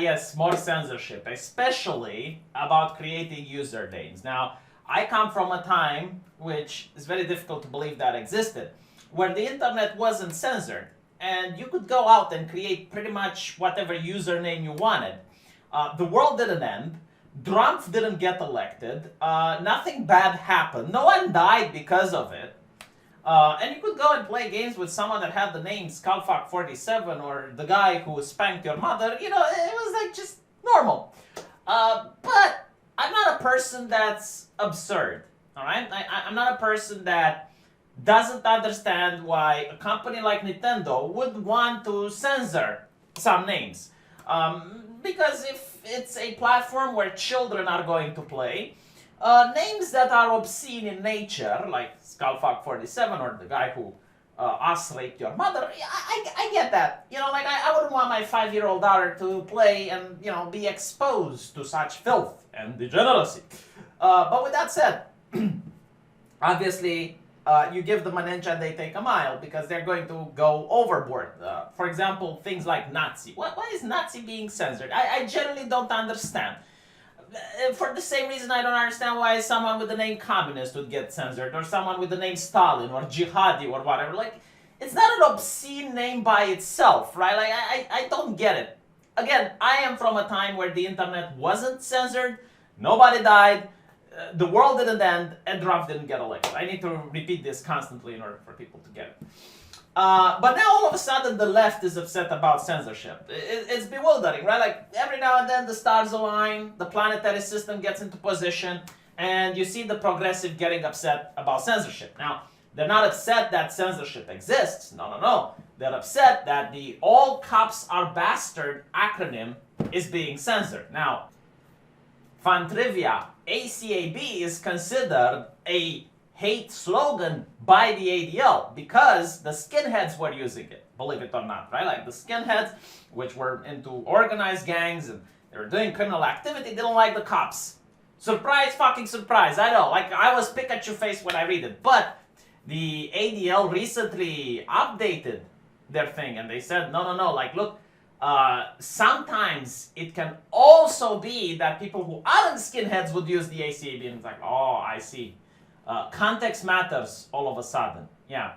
Yes, more censorship, especially about creating usernames. Now, I come from a time, which is very difficult to believe that existed, where the internet wasn't censored, and you could go out and create pretty much whatever username you wanted. The world didn't end. Trump didn't get elected. Nothing bad happened. No one died because of it. And you could go and play games with someone that had the name Skullfuck47 or the guy who spanked your mother. You know, it was like just normal. But I'm not a person that's absurd, all right? I'm not a person that doesn't understand why a company like Nintendo would want to censor some names. Because if it's a platform where children are going to play, names that are obscene in nature, like Skullfuck47 or the guy who raped your mother, I get that. You know, like I wouldn't want my 5-year-old daughter to play and, you know, be exposed to such filth and degeneracy. But with that said, obviously, you give them an inch and they take a mile because they're going to go overboard. For example, things like Nazi. Why is Nazi being censored? I generally don't understand. For the same reason I don't understand why someone with the name communist would get censored, or someone with the name Stalin or jihadi or whatever. Like, it's not an obscene name by itself, right? Like, I don't get it. Again, I am from a time where the internet wasn't censored, nobody died, the world didn't end, and Trump didn't get elected. I need to repeat this constantly in order for people to get it. But now all of a sudden the left is upset about censorship. It's bewildering, right? Like every now and then the stars align, the planetary system gets into position, and you see the progressive getting upset about censorship. Now, they're not upset that censorship exists. No. They're upset that the All Cops Are Bastard acronym is being censored. Now, fun trivia, ACAB is considered a hate slogan by the ADL because the skinheads were using it, believe it or not, right? Like the skinheads, which were into organized gangs and they were doing criminal activity, didn't like the cops. Surprise, fucking surprise, I know, like I was Pikachu face when I read it, but the ADL recently updated their thing and they said, no, like look, sometimes it can also be that people who aren't skinheads would use the ACAB, and it's like, oh, I see. Context matters all of a sudden. Yeah.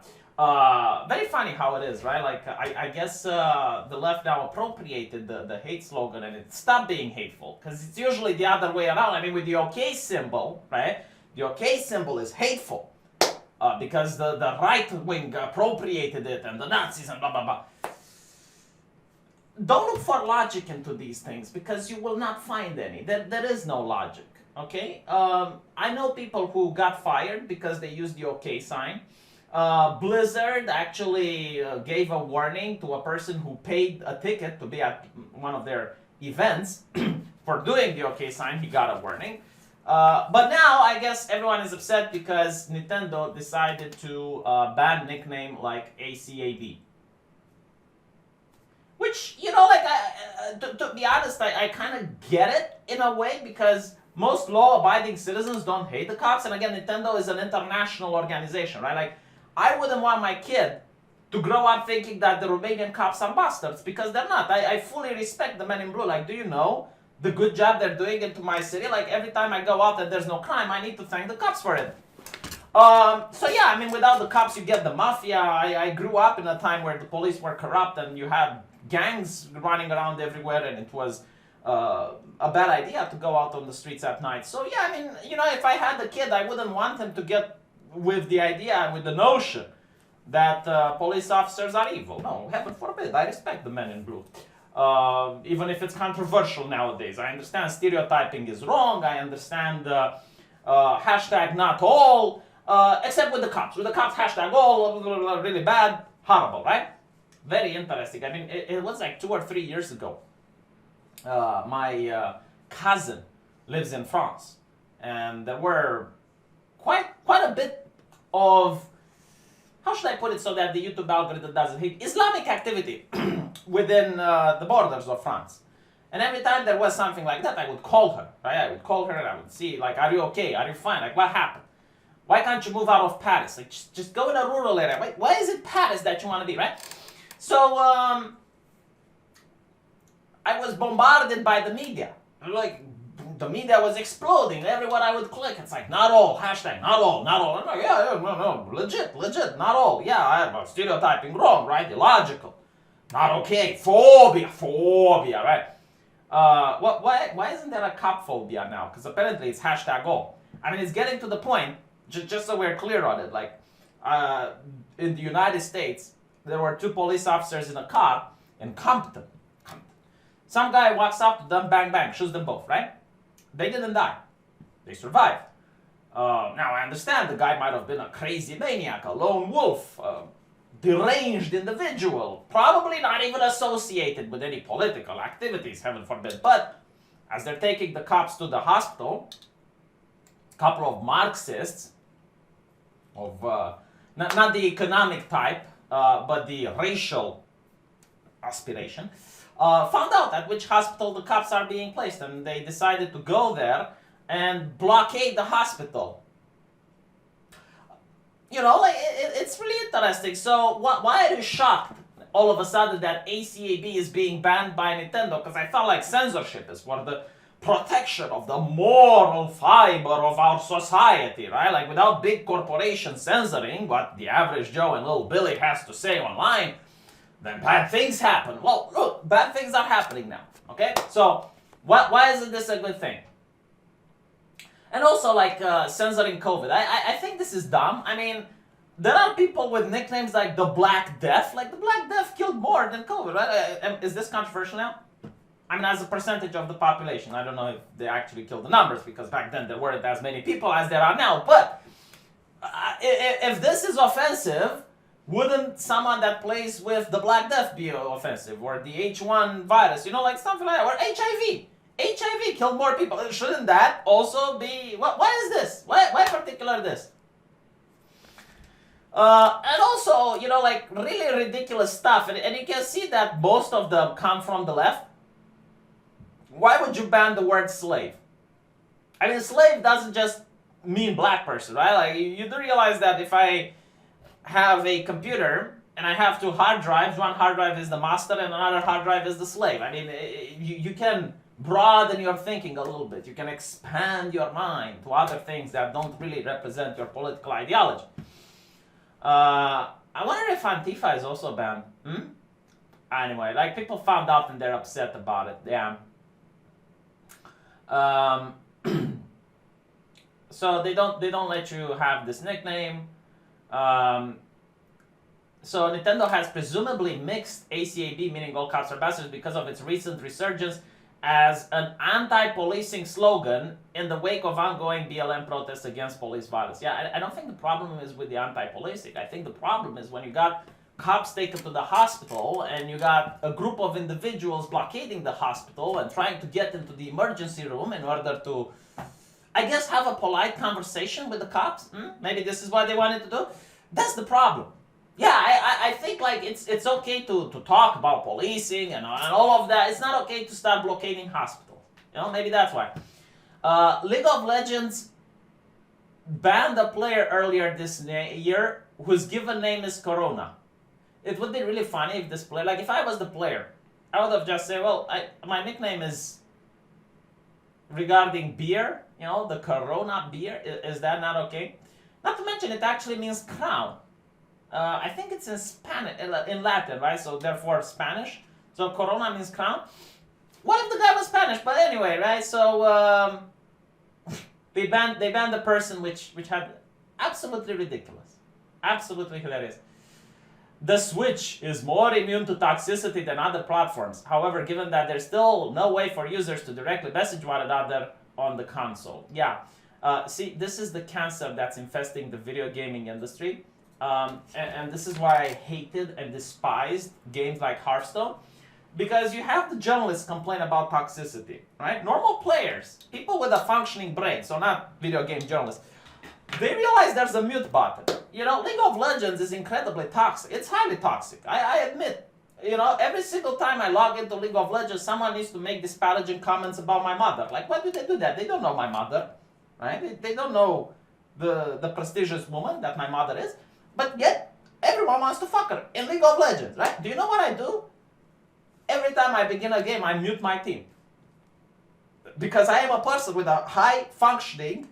Very funny how it is, right? Like, I guess the left now appropriated the hate slogan and it stopped being hateful. Because it's usually the other way around. I mean, with the OK symbol, right? The OK symbol is hateful. Because the right wing appropriated it and the Nazis and blah, blah, blah. Don't look for logic into these things because you will not find any. There is no logic. Okay, I know people who got fired because they used the OK sign. Blizzard actually gave a warning to a person who paid a ticket to be at one of their events for doing the OK sign. He got a warning. But now I guess everyone is upset because Nintendo decided to ban nickname like ACAB. Which, you know, like, to be honest, I kind of get it in a way because most law-abiding citizens don't hate the cops. And again, Nintendo is an international organization, right? Like, I wouldn't want my kid to grow up thinking that the Romanian cops are bastards because they're not. I fully respect the men in blue. Like, do you know the good job they're doing into my city? Like, every time I go out and there's no crime, I need to thank the cops for it. So yeah, I mean, without the cops, you get the mafia. I grew up in a time where the police were corrupt and you had gangs running around everywhere, and it was a bad idea to go out on the streets at night. So yeah, I mean, you know, if I had a kid, I wouldn't want him to get with the idea, with the notion that police officers are evil. No, heaven forbid. I respect the men in blue. Even if it's controversial nowadays. I understand stereotyping is wrong. I understand hashtag not all, except with the cops. With the cops, hashtag all, really bad, horrible, right? Very interesting. I mean, it was like 2 or 3 years ago. My cousin lives in France, and there were quite a bit of, how should I put it so that the YouTube algorithm doesn't hit, Islamic activity within the borders of France. And every time there was something like that, I would call her, right? I would call her and I would see, like, are you okay? Are you fine? Like, what happened? Why can't you move out of Paris? Like, just go in a rural area. Why is it Paris that you want to be, right? So, I was bombarded by the media. Like, the media was exploding. Everywhere I would click, it's like, not all, hashtag, not all, not all. I'm like, yeah, no, legit, not all. Yeah, I'm stereotyping wrong, right? Illogical. Not okay. Phobia, right? Why isn't there a cop phobia now? Because apparently it's hashtag all. I mean, it's getting to the point, just so we're clear on it, like, in the United States, there were 2 police officers in a car in Compton. Some guy walks up to them, bang, bang, shoots them both, right? They didn't die. They survived. Now, I understand the guy might have been a crazy maniac, a lone wolf, deranged individual, probably not even associated with any political activities, heaven forbid. But as they're taking the cops to the hospital, a couple of Marxists of not the economic type, but the racial aspiration, found out at which hospital the cops are being placed, and they decided to go there and blockade the hospital. You know, like, it's really interesting. So why are you shocked all of a sudden that ACAB is being banned by Nintendo? Because I felt like censorship is for the protection of the moral fiber of our society, right? Like, without big corporations censoring what the average Joe and little Billy has to say online, then bad things happen. Well, look, bad things are happening now, okay? So, why isn't this a good thing? And also, like, censoring COVID. I think this is dumb. I mean, there are people with nicknames like the Black Death. Like, the Black Death killed more than COVID, right? Is this controversial now? I mean, as a percentage of the population. I don't know if they actually killed the numbers, because back then there weren't as many people as there are now. But if this is offensive, wouldn't someone that plays with the Black Death be offensive? Or the H1 virus, you know, like something like that. Or HIV. HIV killed more people. Shouldn't that also be... Why is this? Why particular this? And also, you know, like, really ridiculous stuff. And you can see that most of them come from the left. Why would you ban the word slave? I mean, slave doesn't just mean black person, right? Like, you do realize that if I have a computer and I have 2 hard drives, one hard drive is the master and another hard drive is the slave. I mean, you can broaden your thinking a little bit. You can expand your mind to other things that don't really represent your political ideology. I wonder if Antifa is also banned. Anyway, like, people found out and they're upset about it. Yeah. So they don't let you have this nickname. So Nintendo has presumably mixed ACAB, meaning all cops are bastards, because of its recent resurgence as an anti-policing slogan in the wake of ongoing BLM protests against police violence. Yeah, I don't think the problem is with the anti-policing. I think the problem is when you got cops taken to the hospital and you got a group of individuals blockading the hospital and trying to get into the emergency room in order to, I guess, have a polite conversation with the cops. Maybe this is what they wanted to do. That's the problem. Yeah, I think, like, it's okay to talk about policing and all of that. It's not okay to start blockading hospitals. You know, maybe that's why. League of Legends banned a player earlier this year whose given name is Corona. It would be really funny if this player, like, if I was the player, I would have just said, well, my nickname is regarding beer, you know, the Corona beer. Is that not okay? Not to mention, it actually means crown. I think it's in Spanish, in Latin, right? So therefore Spanish. So Corona means crown. What if the guy was Spanish? But anyway, right? So they banned the person which had absolutely ridiculous, absolutely hilarious. The Switch is more immune to toxicity than other platforms. However, given that there's still no way for users to directly message one another on the console. Yeah. See, this is the cancer that's infesting the video gaming industry. And this is why I hated and despised games like Hearthstone. Because you have the journalists complain about toxicity, right? Normal players, people with a functioning brain, so not video game journalists, they realize there's a mute button. You know, League of Legends is incredibly toxic. It's highly toxic, I admit. You know, every single time I log into League of Legends, someone needs to make disparaging comments about my mother. Like, why do they do that? They don't know my mother, right? They don't know the prestigious woman that my mother is. But yet, everyone wants to fuck her in League of Legends, right? Do you know what I do? every time I begin a game, I mute my team. Because I am a person with a high functioning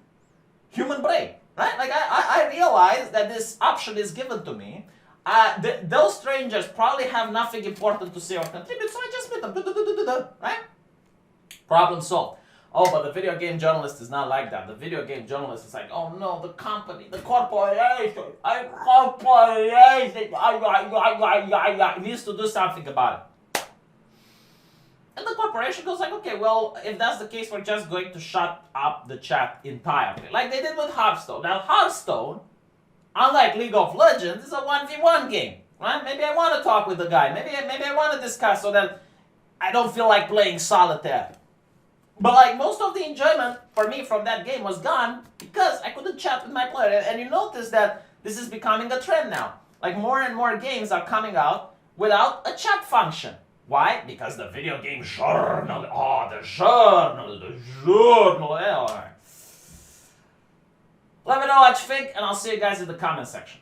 human brain, right? Like I realize that this option is given to me. Those strangers probably have nothing important to say or contribute, so I just mute them, right? Problem solved. Oh, but the video game journalist is not like that. The video game journalist is like, oh no, the company, the corporation, it needs to do something about it. And the corporation goes like, okay, well, if that's the case, we're just going to shut up the chat entirely. Like they did with Hearthstone. Now, Hearthstone, unlike League of Legends, is a 1v1 game, right? Maybe I want to talk with the guy. Maybe I want to discuss so that I don't feel like playing solitaire. But like most of the enjoyment for me from that game was gone because I couldn't chat with my player. And you notice that this is becoming a trend now. Like more and more games are coming out without a chat function. Why? Because the video game journal, the journal. Let me know what you think, and I'll see you guys in the comment section.